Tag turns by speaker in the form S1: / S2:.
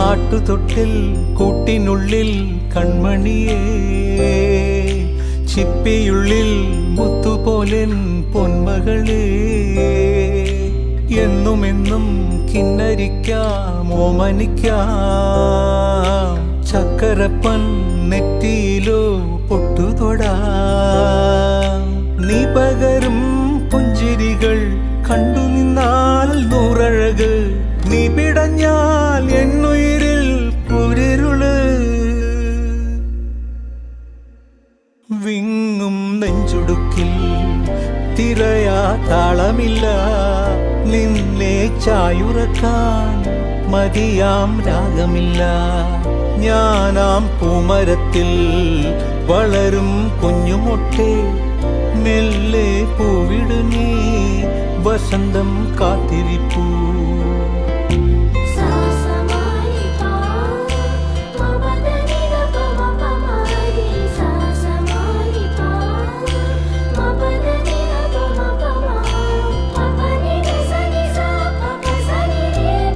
S1: ആട്ടുതൊട്ടിൽ കൂട്ടിനുള്ളിൽ കൺമണിയേ, ചിപ്പിയുള്ളിൽ മുത്തുപോലെൻ പൊന്മകളേ, എന്നുമെന്നും കിന്നരിക്കാം ഓമനിക്കാം, ചക്കരപ്പൻ നെറ്റിയിലോ പൊട്ടുതൊടാം. നീ പകരും പുഞ്ചിരികൾ കണ്ടു നിന്നാൽ നൂറഴക്, നീ പിടഞ്ഞാൽ എന്നുയിരിൽ കുരിരുള്. വിങ്ങും നെഞ്ചുടുക്കിൽ തിരയാ താളമില്ല, നിന്നെ ചായുറക്കാൻ മതിയാം രാഗമില്ല. ഞാനാം പൂമരത്തിൽ വളരും കുഞ്ഞുമൊട്ടെ, മെല്ലെ പൂവിടു നീ വസന്തം കാത്തിരിപ്പൂ.